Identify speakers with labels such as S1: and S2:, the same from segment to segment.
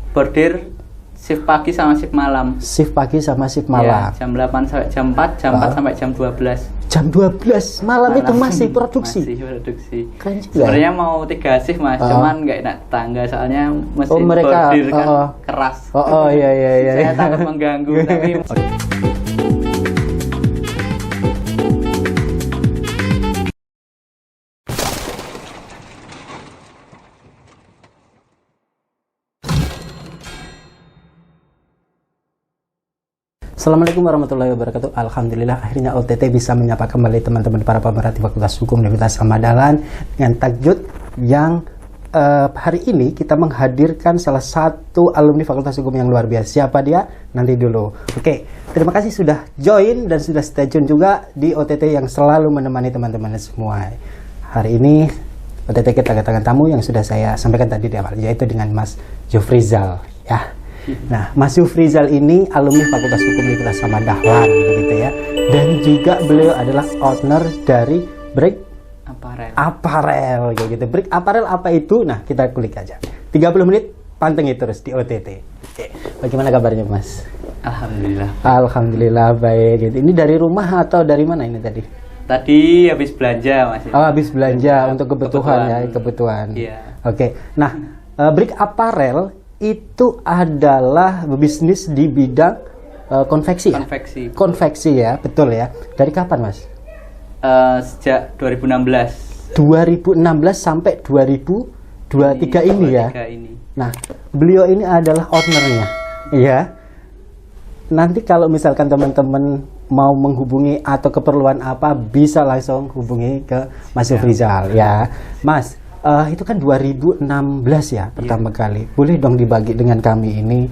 S1: bordir shift pagi sama shift malam.
S2: Shift pagi sama shift malam.
S1: Ya, jam 8 sampai jam 4, jam 4 sampai jam 12.
S2: Jam 12 malam itu masih produksi.
S1: Masih produksi.
S2: Keren juga.
S1: Sebenarnya mau 3 shift Mas, cuman nggak enak tetangga soalnya mesin
S2: mereka,
S1: bordir kan keras.
S2: Iya.
S1: Saya takut mengganggu tapi
S2: Assalamualaikum warahmatullahi wabarakatuh. Alhamdulillah akhirnya OTT bisa menyapa kembali teman-teman para pemerhati Fakultas Hukum Universitas Samadangan dengan tajuk yang hari ini kita menghadirkan salah satu alumni Fakultas Hukum yang luar biasa. Siapa dia? Nanti dulu. Oke, terima kasih sudah join dan sudah stay tune juga di OTT yang selalu menemani teman-teman semua. Hari ini OTT kita kedatangan tamu yang sudah saya sampaikan tadi di awal, yaitu dengan Mas Jufrizal ya. Nah, Mas Jufrizal ini alumni Fakultas Hukum Universitas Samadangan begitu ya. Dan juga beliau adalah owner dari Brick Apparel gitu. Brick Apparel apa itu? Nah, kita kulik aja. 30 menit pantengin terus di OTT. Oke. Bagaimana kabarnya, Mas?
S1: Alhamdulillah.
S2: Alhamdulillah baik. Ini dari rumah atau dari mana ini tadi?
S1: Tadi habis belanja, Mas.
S2: Oh, habis belanja untuk kebutuhan.
S1: Iya.
S2: Oke. Nah, Brick Apparel itu adalah bisnis di bidang konveksi ya? Konveksi ya, betul ya. Dari kapan, Mas?
S1: Sejak 2016.
S2: 2016 sampai 2023 ini ya?
S1: Ini.
S2: Nah, beliau ini adalah ownernya, ya. Nanti kalau misalkan teman-teman mau menghubungi atau keperluan apa, bisa langsung hubungi ke Mas Jufrizal ya. Mas, itu kan 2016 ya pertama kali. Boleh dong dibagi dengan kami ini.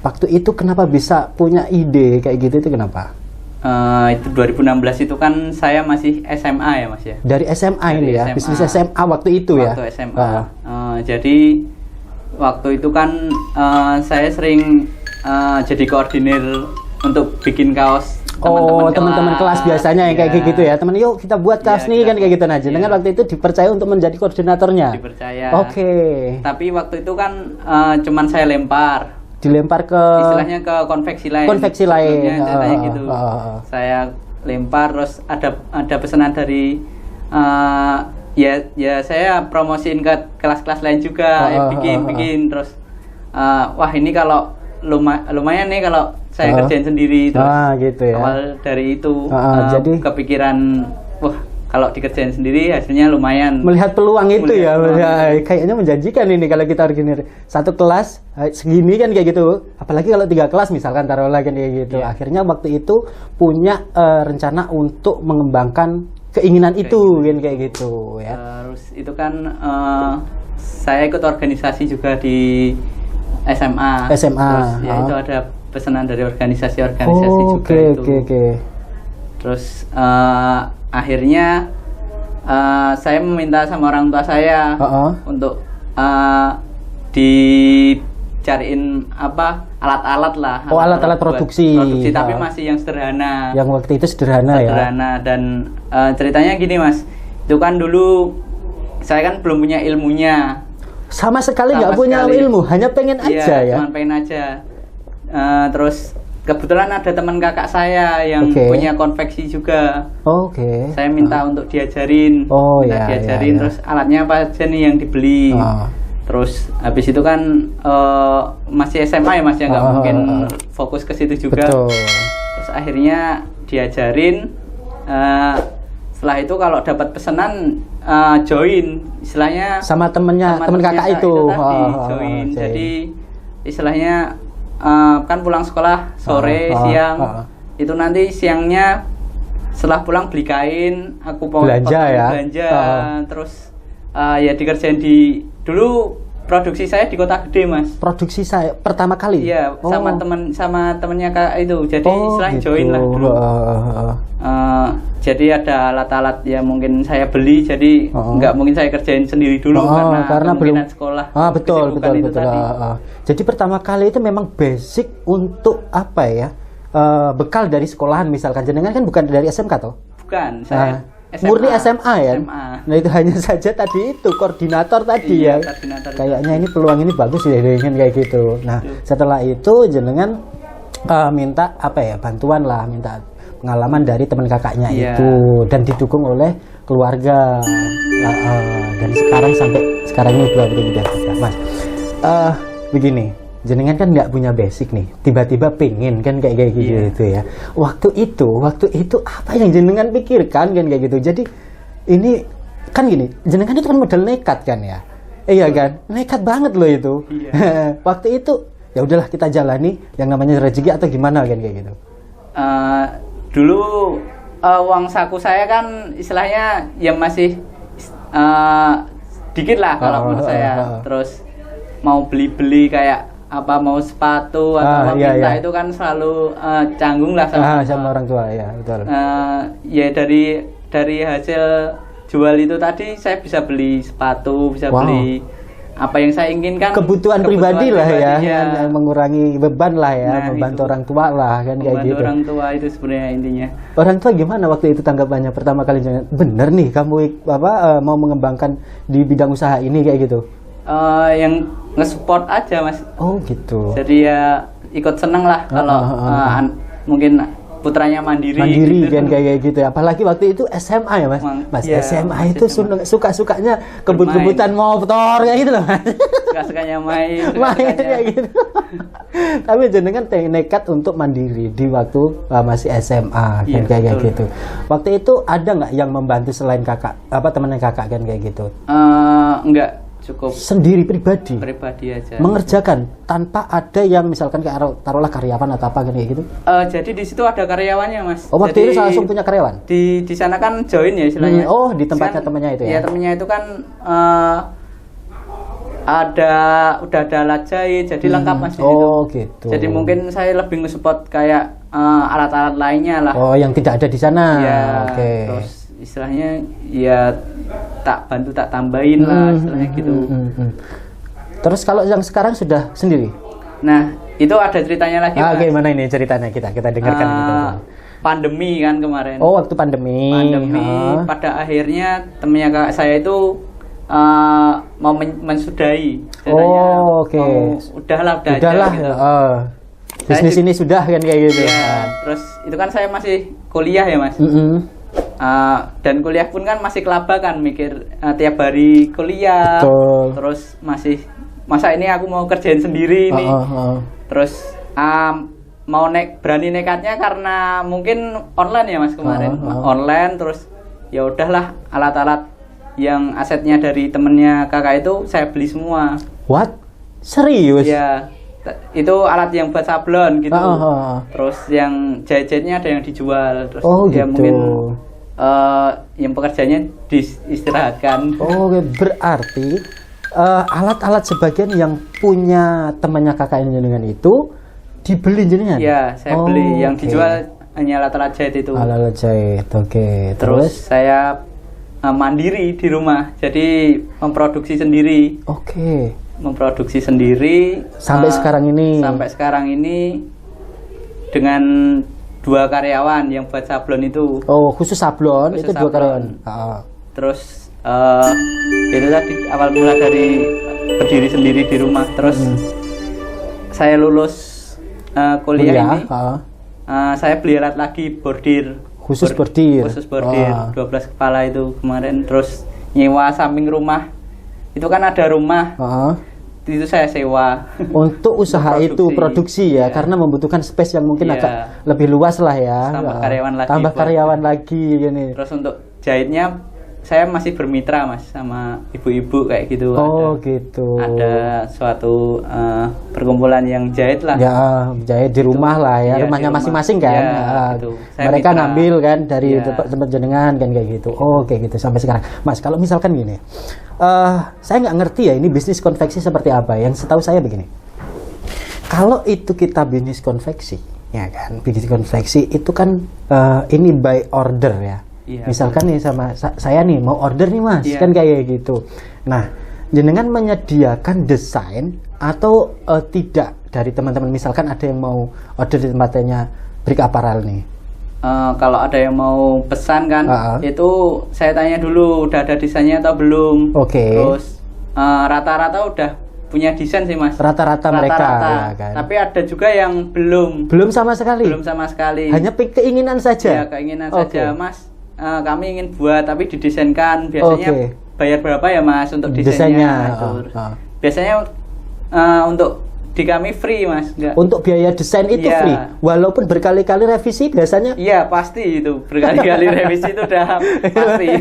S2: Waktu itu kenapa bisa punya ide kayak gitu, itu kenapa?
S1: Itu 2016 itu kan saya masih SMA ya, Mas ya.
S2: Dari SMA ini ya, bisnis SMA waktu itu ya.
S1: Waktu SMA. Jadi waktu itu kan saya sering jadi koordinir untuk bikin kaos. Teman-teman kelas biasanya yang kayak gitu ya. Teman, yuk kita buat kaos nih kan kayak gitu aja. Dengan waktu itu dipercaya untuk menjadi koordinatornya. Dipercaya.
S2: Oke.
S1: Tapi waktu itu kan cuman saya dilempar ke istilahnya ke konveksi lain. Ceritanya gitu. Saya lempar terus ada pesanan dari ya saya promosiin ke kelas-kelas lain juga, bikin terus wah ini kalau lumayan nih kalau saya kerjain sendiri terus
S2: gitu ya.
S1: Awal dari itu
S2: jadi
S1: kepikiran wah kalau dikerjain sendiri hasilnya lumayan.
S2: Melihat peluang itu ya, kayaknya menjanjikan ini kalau kita organir satu kelas segini kan kayak gitu. Apalagi kalau 3 kelas misalkan taruhlah kan kayak gitu. Akhirnya waktu itu punya rencana untuk mengembangkan keinginan itu kan kayak gitu ya.
S1: Terus itu kan saya ikut organisasi juga di SMA. Terus ya itu ada pesanan dari organisasi juga itu.
S2: Oke.
S1: Terus akhirnya saya meminta sama orang tua saya untuk dicariin alat-alat lah.
S2: Alat-alat produksi.
S1: Tapi masih yang sederhana.
S2: Yang waktu itu sederhana ya.
S1: Dan ceritanya gini, Mas. Itu kan dulu saya kan belum punya ilmunya.
S2: Sama sekali nggak punya ilmu, hanya pengen aja ya.
S1: Cuma pengen aja. Terus kebetulan ada teman kakak saya yang punya konveksi juga. Saya minta untuk diajarin. Terus alatnya apa aja nih yang dibeli. Terus habis itu kan masih SMA ya, Mas ya, nggak mungkin fokus ke situ juga.
S2: Betul.
S1: Terus akhirnya diajarin. Setelah itu kalau dapat pesanan join, istilahnya
S2: sama temen kakak itu
S1: join. Jadi istilahnya kan pulang sekolah sore siang itu nanti siangnya setelah pulang beli kain, aku belanja terus ya dikerjain dulu produksi saya di Kota Gede, Mas. Produksi saya pertama kali? Iya, sama temennya kakak itu. Jadi istilahnya join lah dulu. Jadi ada alat-alat yang mungkin saya beli, jadi nggak mungkin saya kerjain sendiri dulu karena belum sekolah.
S2: Betul. Jadi pertama kali itu memang basic untuk apa ya? Bekal dari sekolahan misalkan. Jenengan kan bukan dari SMK toh?
S1: Bukan, saya
S2: murni SMA ya.
S1: SMA.
S2: Nah itu hanya saja tadi itu koordinator tadi ya.
S1: Koordinator
S2: kayaknya ini peluang ini bagus ya dengan kayak gitu. Nah setelah itu jenengan minta apa ya, bantuan lah, minta pengalaman dari teman kakaknya itu, dan didukung oleh keluarga. Dan sampai sekarang ini 2023 Mas. Begini, jenengan kan nggak punya basic nih, tiba-tiba pengen kan kayak gitu ya. Waktu itu apa yang jenengan pikirkan kan kayak gitu. Jadi ini kan gini, jenengan itu kan modal nekat kan ya. Iya kan, nekat banget loh itu. Waktu itu ya udahlah kita jalani yang namanya rezeki atau gimana kan kayak gitu.
S1: Dulu uang saku saya kan istilahnya ya masih dikit lah kalau menurut saya. Terus mau beli kayak apa, mau sepatu atau minta itu kan selalu canggung lah
S2: sama orang tua ya, betul.
S1: Ya dari hasil jual itu tadi saya bisa beli sepatu, bisa beli apa yang saya inginkan,
S2: kebutuhan pribadi lah ya, yang mengurangi beban lah ya, membantu orang tua lah kan kayak gitu.
S1: Orang tua itu sebenarnya intinya.
S2: Orang tua gimana waktu itu tanggapannya pertama kali, bener nih kamu mau mengembangkan di bidang usaha ini kayak gitu?
S1: Yang nge-support aja Mas. Oh gitu. Jadi ya ikut seneng lah kalau mungkin putranya mandiri
S2: gitu. Kan kayak gitu. Apalagi waktu itu SMA ya Mas. SMA itu suka-sukanya kebut-kebutan motor kayak gitu loh Mas.
S1: Suka-sukanya main
S2: kayak gitu. Tapi jenengan nekat untuk mandiri di waktu masih SMA kan kayak gitu. Waktu itu ada nggak yang membantu selain kakak, temannya kakak kan kayak gitu?
S1: Enggak. Cukup
S2: sendiri pribadi
S1: aja
S2: mengerjakan tanpa ada yang misalkan kayak taruhlah karyawan atau apa kayak gitu.
S1: Jadi di situ ada karyawannya Mas.
S2: Waktu itu langsung punya karyawan
S1: di sana kan join ya istilahnya.
S2: Di tempatnya temannya itu ya.
S1: Iya, temannya itu kan udah ada alat jahit, jadi lengkap Mas.
S2: Gitu.
S1: Jadi mungkin saya lebih nge-support kayak alat-alat lainnya lah.
S2: Yang tidak ada di sana.
S1: Ya, terus istilahnya ya tak bantu, tak tambahin lah istilahnya gitu.
S2: Terus kalau yang sekarang sudah sendiri?
S1: Nah itu ada ceritanya lagi Mas.
S2: Gimana ini ceritanya, kita dengarkan gitu.
S1: Pandemi kan kemarin.
S2: Waktu pandemi.
S1: Pada akhirnya temennya kakak saya itu mau mensudahi. Udahlah aja gitu.
S2: Bisnis ini sudah kan kayak gitu.
S1: Terus itu kan saya masih kuliah ya Mas. Dan kuliah pun kan masih kelabakan, mikir tiap hari kuliah. Betul. Terus masa ini aku mau kerjain sendiri nih. Terus mau berani nekatnya karena mungkin online ya Mas kemarin. Online, terus ya udahlah alat-alat yang asetnya dari temennya kakak itu saya beli semua.
S2: What? Serius?
S1: Ya, itu alat yang buat sablon gitu. Terus yang jahit-jahitnya ada yang dijual. Terus ya
S2: gitu.
S1: Mungkin yang pekerjaannya diistirahatkan.
S2: Berarti alat-alat sebagian yang punya temannya kakak jenengan itu dibeli jenengan?
S1: Iya, saya beli. Yang dijual hanya alat-alat jahit itu.
S2: Alat jahit,
S1: Terus saya mandiri di rumah, jadi memproduksi sendiri. Memproduksi sendiri
S2: sampai sekarang ini.
S1: Sampai sekarang ini dengan 2 karyawan yang buat sablon itu.
S2: Khusus sablon itu 2 karyawan.
S1: Terus itu tadi awal mula dari berdiri sendiri di rumah. Terus saya lulus kuliah ini. Saya beli alat lagi, bordir. Khusus bordir 12 kepala itu kemarin. Terus nyewa samping rumah. Itu kan ada rumah. Itu saya sewa
S2: untuk usaha itu produksi ya, karena membutuhkan space yang mungkin agak lebih luas lah ya. Tambah karyawan lagi gini.
S1: Terus untuk jahitnya saya masih bermitra Mas sama ibu-ibu kayak gitu.
S2: Gitu.
S1: Ada suatu perkumpulan yang jahit lah.
S2: Ya, jahit di rumah lah ya, rumahnya masing-masing kan. Gitu. Mereka ngambil kan dari tempat jenengan kan kayak gitu. Kayak gitu sampai sekarang. Mas, kalau misalkan gini, saya nggak ngerti ya ini bisnis konveksi seperti apa. Yang setahu saya begini, kalau itu kita bisnis konveksi, ya kan, bisnis konveksi itu kan ini by order ya. Misalkan nih sama saya nih mau order nih Mas, kan kayak gitu. Nah, jenengan menyediakan desain atau tidak dari teman-teman, misalkan ada yang mau order di tempatnya Brick Apparel nih.
S1: kalau ada yang mau pesan kan, itu saya tanya dulu udah ada desainnya atau belum. Terus rata-rata udah punya desain sih Mas.
S2: Rata-rata mereka ya, kan?
S1: Tapi ada juga yang belum
S2: sama sekali. Hanya keinginan saja.
S1: Ya, keinginan saja Mas. Kami ingin buat tapi didesainkan. Biasanya bayar berapa ya Mas untuk desainnya? Biasanya untuk di kami free Mas.
S2: Untuk biaya desain itu free, walaupun berkali-kali revisi biasanya.
S1: Iya pasti itu berkali-kali revisi itu udah pasti.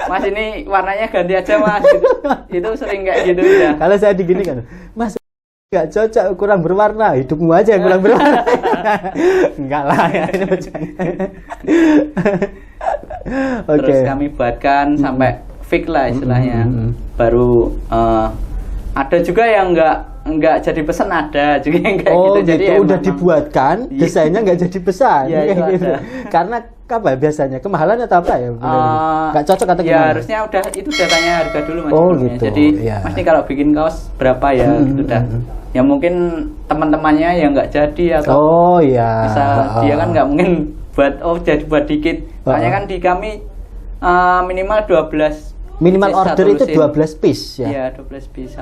S1: Mas ini warnanya ganti aja Mas. Itu sering kayak gitu ya.
S2: Kalau saya digini kan, Mas nggak cocok, kurang berwarna, hidupmu aja yang kurang berwarna. Enggak lah ya, ini bercanda.
S1: Terus kami buatkan sampai fix lah istilahnya. Baru ada juga yang nggak jadi pesan, ada juga yang kayak gitu. Jadi
S2: udah dibuatkan, desainnya nggak jadi pesan.
S1: Gitu.
S2: Karena apa biasanya kemahalan atau apa ya? Nggak cocok atau gimana?
S1: Ya harusnya udah tanya harga dulu Mas.
S2: Gitu.
S1: Jadi Mas ini kalau bikin kaos berapa ya? Gitu dah. Ya mungkin teman-temannya yang nggak jadi atau bisa dia kan nggak mungkin buat dikit. Soalnya kan di kami minimal 12.
S2: Minimal order itu 12 piece ya?
S1: Iya, 12 piece.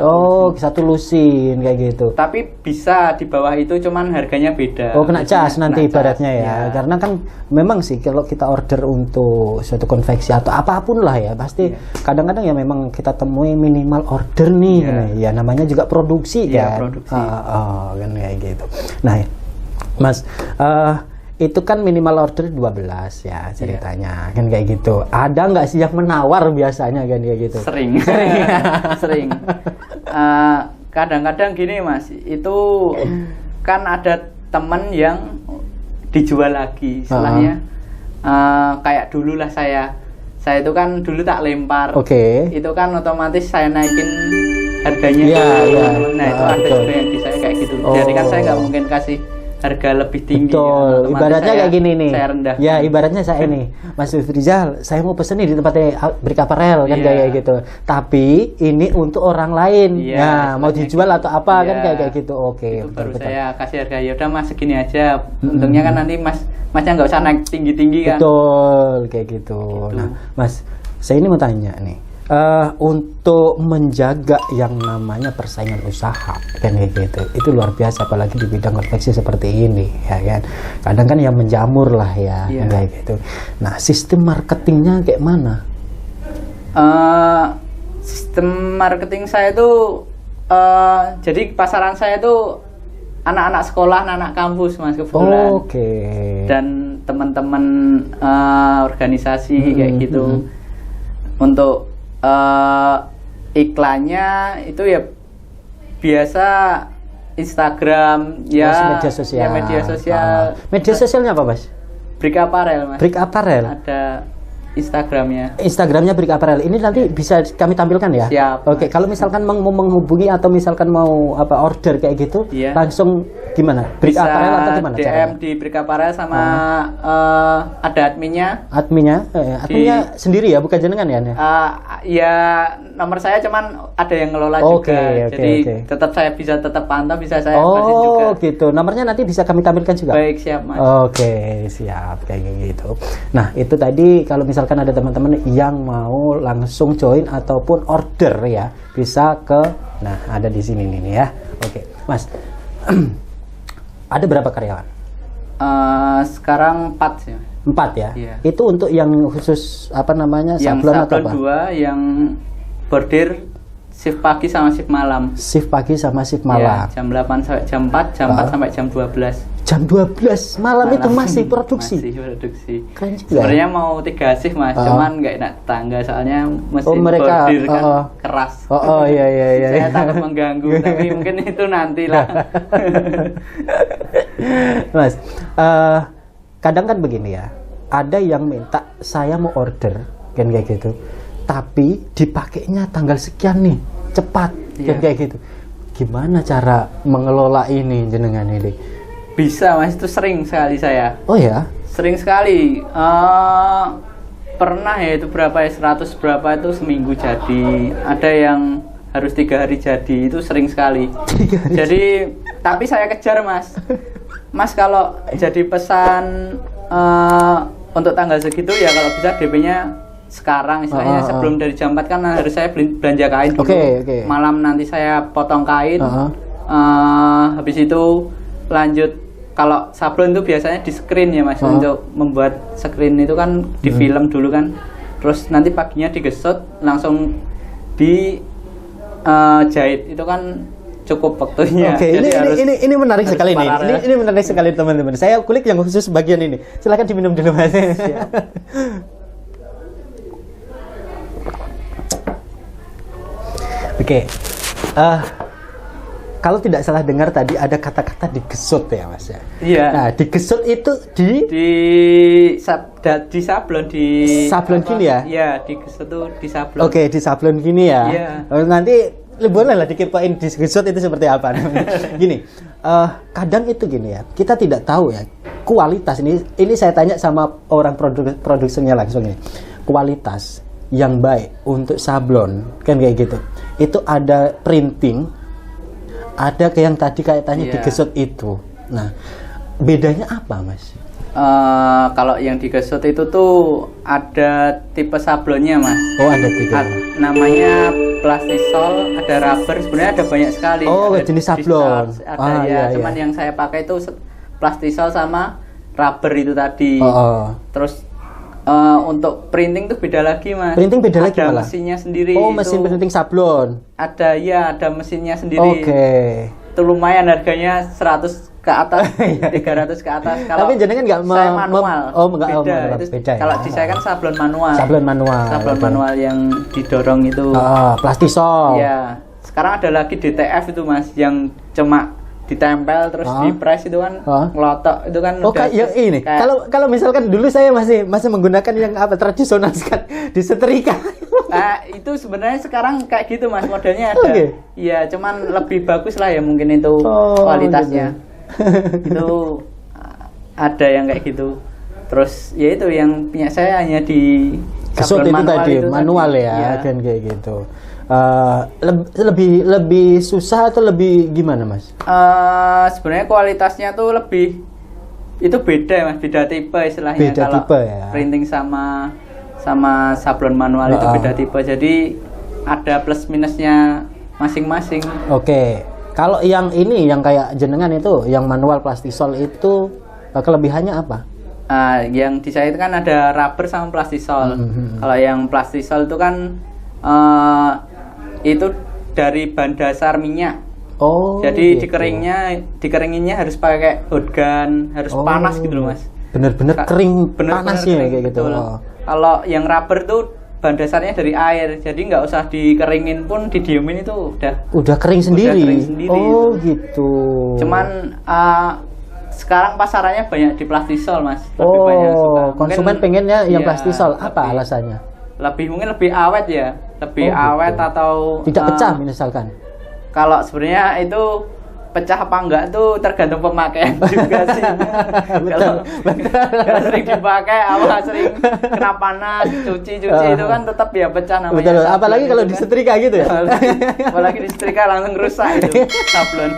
S2: Satu lusin kayak gitu.
S1: Tapi bisa di bawah itu, cuman harganya beda.
S2: Kena cas nanti ibaratnya ya. Karena kan memang sih kalau kita order untuk suatu konveksi atau apapun lah ya, pasti kadang-kadang ya memang kita temui minimal order nih. Ya namanya juga produksi kan.
S1: Produksi.
S2: Kan kayak gitu. Nah, Mas, itu kan minimal order 12 ya ceritanya, kan kayak gitu. Ada nggak sih yang menawar biasanya kan kayak gitu?
S1: Sering. Kadang-kadang gini Mas, itu kan ada temen yang dijual lagi istilahnya. Kayak dulu lah saya itu kan dulu tak lempar. Itu kan otomatis saya naikin harganya. Nah itu ada juga yang di saya kayak gitu. Jadi kan saya nggak mungkin kasih harga lebih tinggi.
S2: Betul. Ibaratnya kayak gini nih.
S1: Saya rendah.
S2: Ya, ibaratnya saya ini, Mas Rizal, saya mau pesen nih di tempatnya Brick Apparel kan kayak gitu. Tapi ini untuk orang lain. Mau dijual atau apa kan kayak gitu.
S1: Itu baru saya kasih harga. Ya udah Mas segini aja. Untungnya kan nanti Masnya nggak usah naik tinggi-tinggi kan.
S2: Betul, kayak gitu. Nah, Mas, saya ini mau tanya nih. Untuk menjaga yang namanya persaingan usaha kan kayak gitu, itu luar biasa apalagi di bidang konveksi seperti ini ya kan. Kadang kan yang menjamur lah ya kayak gitu. Nah, sistem marketingnya kayak mana?
S1: Sistem marketing saya itu jadi pasaran saya itu anak-anak sekolah, anak-anak kampus Mas kebetulan. Dan teman-teman organisasi kayak gitu. Untuk iklannya itu ya biasa Instagram
S2: media sosial. Media sosialnya apa Mas?
S1: Brick Apparel Mas.
S2: Brick Apparel.
S1: Ada Instagramnya
S2: Brick Apparel. Ini nanti bisa kami tampilkan ya.
S1: Siap.
S2: Kalau misalkan mau menghubungi atau misalkan mau order kayak gitu, langsung gimana? Brick Apparel atau gimana?
S1: DM caranya? Di Brick Apparel sama ada adminnya.
S2: Adminnya sendiri ya, bukan jenengan ya?
S1: Ya nomor saya cuman ada yang ngelola juga. Jadi tetap saya bisa pantau, bisa saya kasih juga.
S2: Gitu. Nomornya nanti bisa kami tampilkan juga.
S1: Baik, siap Mas.
S2: Siap kayak gitu. Nah, itu tadi kalau misalkan ada teman-teman yang mau langsung join ataupun order ya, bisa ke ada di sini nih ya. Mas. Ada berapa karyawan?
S1: Sekarang 4 sih.
S2: 4 ya? Itu untuk yang khusus sablon atau apa?
S1: 2 yang bordir shift pagi sama shift malam.
S2: Shift pagi sama shift malam.
S1: Jam 8 sampai jam 4, jam 4 sampai jam 12.
S2: Jam 12 malam itu masih produksi.
S1: Masih produksi.
S2: Keren juga.
S1: Sebenarnya mau 3 shift Mas, cuman nggak enak tangga soalnya mesin bordir kan keras.
S2: Iya.
S1: Saya takut mengganggu, tapi mungkin itu nantilah.
S2: Mas, kadang kan begini ya. Ada yang minta saya mau order kan kayak gitu. Tapi dipakainya tanggal sekian nih, cepat kan kayak gitu. Gimana cara mengelola ini jenengan ini?
S1: Bisa Mas, itu sering sekali saya.
S2: Oh ya?
S1: Sering sekali. Pernah ya itu berapa ya, 100 berapa itu seminggu jadi. Ada yang harus 3 hari jadi, itu sering sekali. Jadi tapi saya kejar Mas. Mas kalau jadi pesan untuk tanggal segitu ya kalau bisa DP-nya sekarang istilahnya sebelum dari jam 4 kan harus saya belanja kain dulu. Malam nanti saya potong kain. Habis itu lanjut kalau sablon itu biasanya di screen ya Mas, untuk membuat screen itu kan di film dulu kan. Terus nanti paginya digesot langsung di jahit itu kan cukup waktunya.
S2: Oke, ini menarik sekali nih. Ini menarik sekali teman-teman. Saya kulik yang khusus bagian ini. Silakan diminum dulu Mas. Siap. Oke. Kalau tidak salah dengar tadi ada kata-kata digesot ya Mas ya.
S1: Iya.
S2: Nah, digesot itu di
S1: sablon
S2: gini ya?
S1: Iya, digesot tuh di sablon.
S2: Oke, di sablon gini ya.
S1: Iya.
S2: Nanti boleh lah dikepoin digesot itu seperti apa. Gini, kadang itu gini ya, kita tidak tahu ya kualitas ini saya tanya sama orang produksinya langsung ini, kualitas yang baik untuk sablon kan kayak gitu. Itu ada printing, ada kayak yang tadi kaitannya digesot itu. Nah, bedanya apa Mas?
S1: Kalau yang digesot itu tuh ada tipe sablonnya Mas.
S2: Oh, ada tipe.
S1: Namanya plastisol, ada rubber, sebenarnya ada banyak sekali.
S2: Oh,
S1: ada
S2: jenis sablon.
S1: Ada cuman yang saya pakai itu plastisol sama rubber itu tadi. Terus untuk printing tuh beda lagi Mas.
S2: Printing beda lagi
S1: ada
S2: malah?
S1: Mesinnya sendiri.
S2: Oh, mesin printing sablon.
S1: Ada mesinnya sendiri.
S2: Oke.
S1: Itu lumayan harganya 100 ke atas, 300 ke atas. Kalau
S2: tapi jenengan nggak
S1: saya manual.
S2: Beda ya.
S1: Kalau di saya kan sablon manual.
S2: Sablon manual
S1: yang didorong itu.
S2: Plastisol.
S1: Iya. Sekarang ada lagi DTF itu Mas, yang cuma ditempel terus di press itu kan ngelotok itu kan.
S2: Ini. Kalau misalkan dulu saya masih menggunakan yang tradisional sekali, disetrika.
S1: Nah, itu sebenarnya sekarang kayak gitu Mas, modelnya ada. Iya, cuman lebih bagus lah ya mungkin itu kualitasnya. Gitu. Itu ada yang kayak gitu. Terus ya itu yang punya saya hanya di
S2: sablon manual ya, kan kayak gitu. Lebih susah atau lebih gimana Mas?
S1: Sebenarnya kualitasnya tuh lebih itu beda Mas, beda tipe istilahnya. Kalau printing sama sablon manual itu beda tipe, jadi ada plus minusnya masing-masing. Oke.
S2: Kalau yang ini yang kayak jenengan itu yang manual plastisol itu kelebihannya apa?
S1: Yang di saya itu kan ada rubber sama plastisol. Kalau yang plastisol itu kan itu dari bahan dasar minyak. Jadi gitu. dikeringinnya harus pakai hot gun, harus panas gitu loh Mas.
S2: Bener-bener kering, panasnya kayak gitu.
S1: Kalau yang rubber tuh bahan dasarnya dari air, jadi nggak usah dikeringin pun, didiemin itu udah kering sendiri.
S2: Gitu.
S1: Cuman sekarang pasarannya banyak di plastisol Mas. Lebih banyak suka.
S2: Konsumen pengennya yang plastisol. Apa alasannya?
S1: Mungkin lebih awet ya, awet gitu. Atau
S2: tidak pecah misalkan.
S1: Kalau sebenarnya itu pecah apa enggak tuh tergantung pemakaian juga sih. Kalau sering dipakai, sering kena panas, cuci itu kan tetap ya pecah namanya.
S2: Betul. Apalagi kalau disetrika gitu ya.
S1: Apalagi disetrika langsung rusak itu sablon.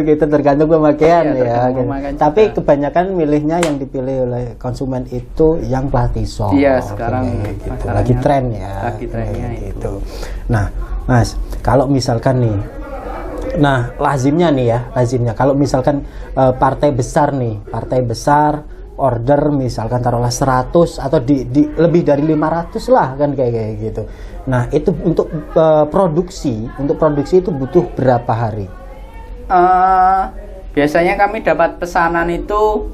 S2: Gitu, tergantung pemakaian ya. Tapi kebanyakan milihnya yang dipilih oleh konsumen itu yang plastisol.
S1: Iya, sekarang
S2: gitu. Lagi tren ya.
S1: Lagi trennya
S2: gitu. Nah, Mas, kalau misalkan nih, lazimnya kalau misalkan partai besar order misalkan taruhlah 100 atau di lebih dari 500 lah kan kayak gitu. Nah, itu untuk produksi itu butuh berapa hari?
S1: Biasanya kami dapat pesanan itu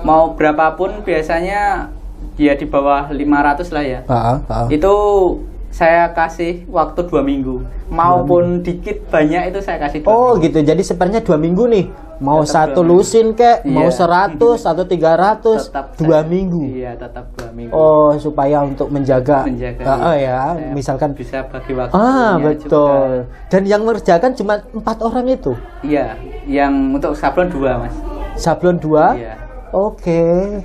S1: mau berapapun biasanya ya di bawah 500 lah ya. Itu saya kasih waktu 2 minggu. Maupun dikit banyak itu saya kasih 2 minggu.
S2: Gitu. Jadi sebenarnya 2 minggu nih. Mau tetap 1 lusin kek, mau 100 atau 300, 2 minggu.
S1: Iya, tetap 2 minggu.
S2: Supaya untuk menjaga misalkan
S1: bisa bagi waktu.
S2: Betul. Juga. Dan yang mengerjakan cuma 4 orang itu.
S1: Iya, yang untuk sablon 2, Mas.
S2: Sablon 2?
S1: Iya.
S2: Oke.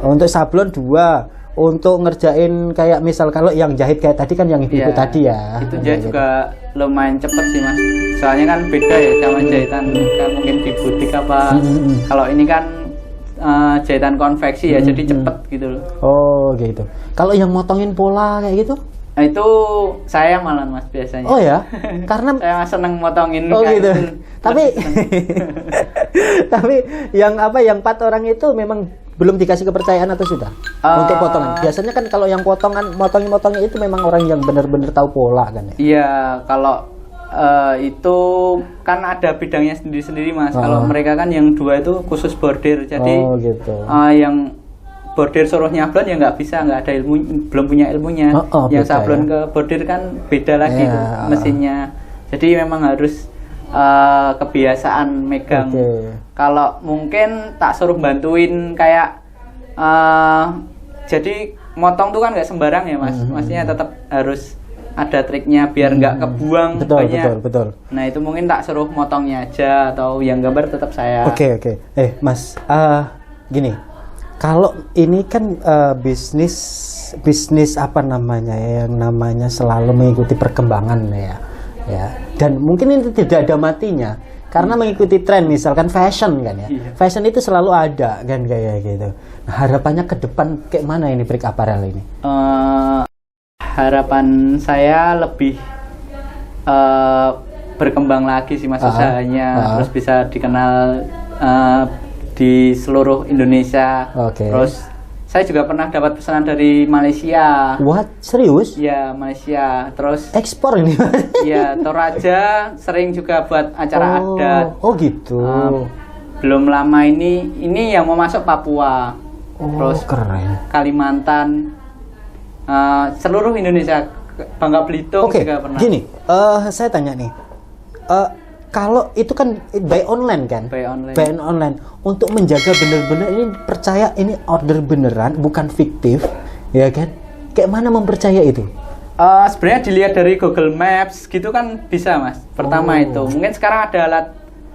S2: Untuk sablon 2. Untuk ngerjain kayak misal kalau yang jahit kayak tadi kan yang ibu tadi ya.
S1: Itu jahit juga lumayan cepet sih Mas. Soalnya kan beda ya sama jahitan kan mungkin di butik apa. Kalau ini kan jahitan konveksi ya, jadi cepet gitu loh.
S2: Oh gitu. Kalau yang motongin pola kayak gitu?
S1: Nah, itu saya malah Mas biasanya.
S2: Oh ya, karena
S1: saya seneng motongin.
S2: Oh gitu. Tapi tapi yang 4 orang itu memang belum dikasih kepercayaan atau sudah untuk potongan? Biasanya kan kalau yang motongnya itu memang orang yang benar-benar tahu pola kan ya?
S1: Iya, kalau itu kan ada bidangnya sendiri-sendiri Mas. Kalau mereka kan yang 2 itu khusus bordir, jadi
S2: gitu.
S1: Yang bordir suruh nyablon ya nggak bisa, nggak ada ilmu, belum punya ilmunya. Yang sablon ke bordir kan beda lagi tuh mesinnya. Jadi memang harus kebiasaan megang. Kalau mungkin tak suruh bantuin kayak jadi motong tuh kan nggak sembarang ya Mas. Maksudnya tetap harus ada triknya biar nggak kebuang banyak.
S2: Betul.
S1: Nah itu mungkin tak suruh motongnya aja, atau yang gambar tetap saya.
S2: Oke. Mas, gini, kalau ini kan bisnis apa namanya ya, yang namanya selalu mengikuti perkembangan ya. Dan mungkin ini tidak ada matinya karena mengikuti tren, misalkan fashion kan ya. Fashion itu selalu ada kan kayak gitu. Nah, harapannya ke depan kayak mana ini Brick Apparel ini?
S1: Harapan saya lebih berkembang lagi sih Mas usahanya, terus bisa dikenal di seluruh Indonesia. Terus saya juga pernah dapat pesanan dari Malaysia.
S2: What? Serius?
S1: Ya, Malaysia. Terus
S2: ekspor ini?
S1: Ya, Toraja sering juga buat acara adat.
S2: Oh gitu.
S1: Belum lama ini yang mau masuk Papua. Terus
S2: keren.
S1: Kalimantan, seluruh Indonesia, Bangka Belitung juga pernah.
S2: Gini, saya tanya nih, kalau itu kan by online kan? By online. Untuk menjaga benar-benar ini percaya ini order beneran, bukan fiktif, ya kan? Kayak mana mempercaya itu?
S1: Sebenarnya dilihat dari Google Maps gitu kan bisa Mas. Pertama itu, mungkin sekarang ada alat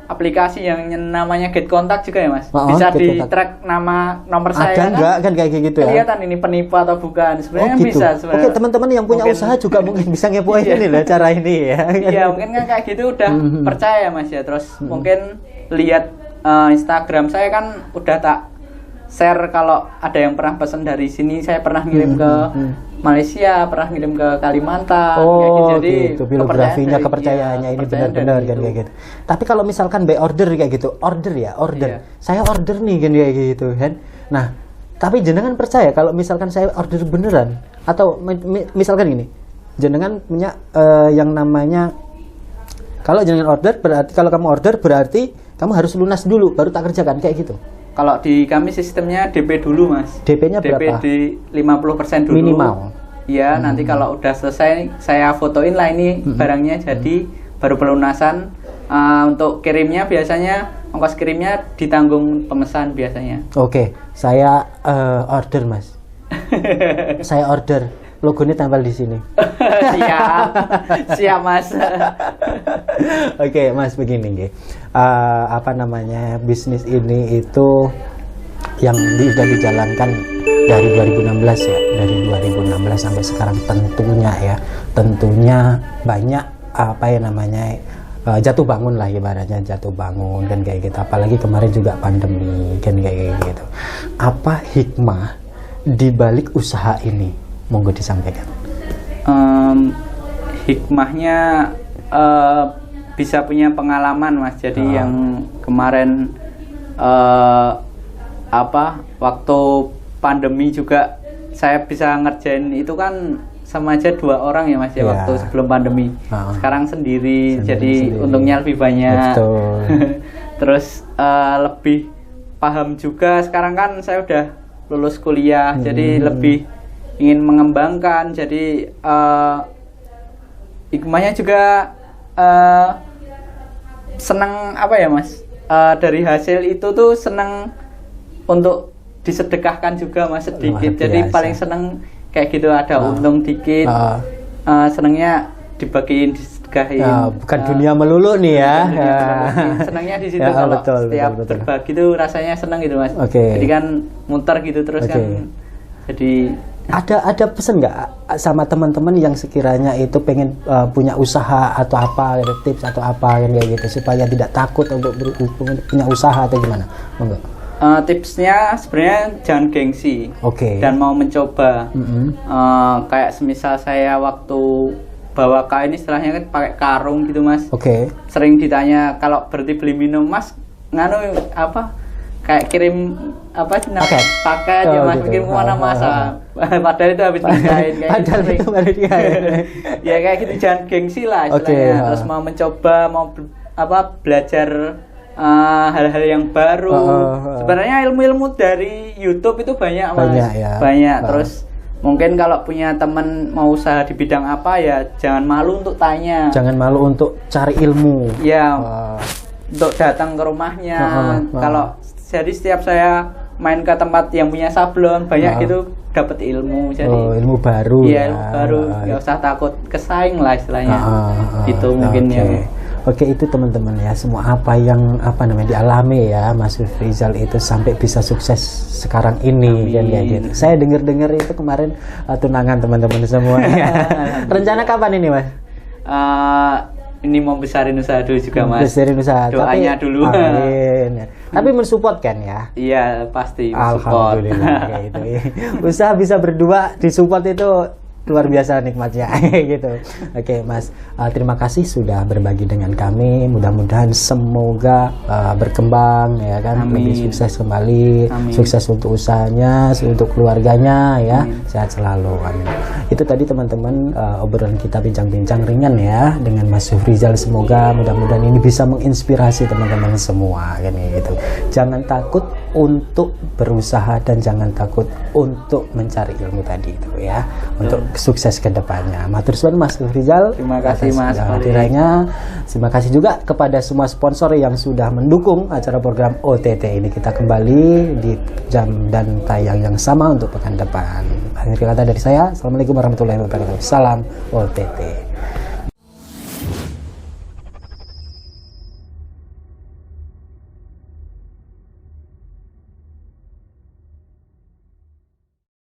S1: aplikasi yang namanya Get Contact juga ya Mas. Bisa di track nomor saya.
S2: Ada enggak kan kayak gitu ya?
S1: Kelihatan ini penipu atau bukan. Sebenarnya gitu. Bisa sebenarnya.
S2: Oke, teman-teman yang punya usaha juga mungkin bisa ngepoin ini lah cara ini ya.
S1: Iya, mungkin kan kayak gitu udah percaya Mas ya. Terus mungkin lihat Instagram saya kan udah tak share kalau ada yang pernah pesan dari sini, saya pernah ngirim ke Malaysia, pernah ngirim ke Kalimantan.
S2: Jadi gitu. Biografinya, kepercayaannya ini benar-benar kan kayak gitu. Tapi kalau misalkan by order kayak gitu, order. Saya order nih kan kayak gitu kan. Nah, tapi jenengan percaya kalau misalkan saya order beneran, atau misalkan gini, jenengan punya yang namanya, kalau jenengan order berarti, kalau kamu order berarti kamu harus lunas dulu baru tak kerjakan kayak gitu.
S1: Kalau di kami sistemnya DP dulu Mas.
S2: DP-nya berapa?
S1: DP di 50% dulu.
S2: Minimal.
S1: Iya, nanti kalau udah selesai saya fotoin lah ini barangnya jadi, baru pelunasan. Untuk kirimnya biasanya ongkos kirimnya ditanggung pemesan biasanya.
S2: Oke, saya order Mas. Saya order. Logonya tempel di sini.
S1: Siap Mas.
S2: Oke Mas, begini apa namanya, bisnis ini itu yang sudah dijalankan dari 2016 ya, dari 2016 sampai sekarang tentunya banyak apa ya namanya jatuh bangun lah, ibaratnya jatuh bangun kan kayak gitu. Apalagi kemarin juga pandemi kan kayak gitu. Apa hikmah di balik usaha ini? Monggo disampaikan.
S1: Hikmahnya bisa punya pengalaman Mas. Jadi yang kemarin waktu pandemi juga saya bisa ngerjain itu kan sama aja 2 orang ya Mas ya, waktu sebelum pandemi. Sekarang sendiri, jadi untungnya lebih banyak. Terus lebih paham juga. Sekarang kan saya udah lulus kuliah, jadi lebih ingin mengembangkan. Jadi hikmahnya juga senang apa ya Mas, dari hasil itu tuh senang untuk disedekahkan juga Mas, sedikit. Jadi paling senang kayak gitu, ada untung dikit, senangnya dibagiin, disedekahin.
S2: Bukan dunia melulu nih ya.
S1: Senangnya di situ kalau setiap berbagi tuh rasanya senang gitu Mas. Jadi kan muter gitu terus kan. Jadi
S2: ada pesan nggak sama teman-teman yang sekiranya itu pengen punya usaha atau apa, ada tips atau apa yang kayak gitu supaya tidak takut untuk punya usaha atau gimana? Enggak.
S1: tipsnya sebenarnya jangan gengsi. Dan mau mencoba. Kayak semisal saya waktu bawa kain istilahnya kan pakai karung gitu Mas. Sering ditanya kalau berhenti beli minum Mas nganu apa kayak kirim apa sih namanya paket ya Mas gitu. Kirim kemana Mas padahal itu habis kain ya kayak gitu, jangan gengsi lah istilahnya. Terus mau mencoba, mau belajar hal-hal yang baru. Sebenarnya ilmu-ilmu dari YouTube itu banyak Mas, banyak. Terus mungkin kalau punya teman mau usaha di bidang apa ya jangan malu untuk tanya,
S2: jangan malu untuk cari ilmu
S1: ya, untuk datang ke rumahnya. Kalau jadi setiap saya main ke tempat yang punya sablon banyak gitu dapat ilmu, jadi
S2: ilmu baru
S1: ilmu baru, nggak usah takut kesaing lah istilahnya. Itu mungkin ya.
S2: Itu teman-teman ya, semua apa yang dialami ya Mas Rizal itu sampai bisa sukses sekarang ini. Kan ya gitu. Saya dengar itu kemarin tunangan teman-teman semua. Rencana kapan ini Mas?
S1: Ini mau besarin usaha dulu juga Mas.
S2: Besarin usaha.
S1: Doanya dulu.
S2: Amin. Tapi mensupport kan ya?
S1: Iya pasti.
S2: Alhamdulillah. Gitu. Usaha bisa berdua disupport itu luar biasa nikmatnya gitu. Mas, terima kasih sudah berbagi dengan kami. Mudah-mudahan semoga berkembang ya kan. Amin. Lebih sukses kembali. Amin. Sukses untuk usahanya, untuk keluarganya ya. Amin. Sehat selalu. Amin. Itu tadi teman-teman obrolan kita bincang-bincang ringan ya dengan Mas Rizal. Semoga mudah-mudahan ini bisa menginspirasi teman-teman semua kan gitu. Jangan takut untuk berusaha dan jangan takut untuk mencari ilmu tadi itu ya. Untuk sukses ke depannya. Matur suwun Mas Rizal.
S1: Terima kasih Mas.
S2: Terima kasih juga kepada semua sponsor yang sudah mendukung acara program OTT ini. Kita kembali di jam dan tayang yang sama untuk pekan depan. Akhir kata dari saya, Assalamualaikum warahmatullahi wabarakatuh. Salam OTT.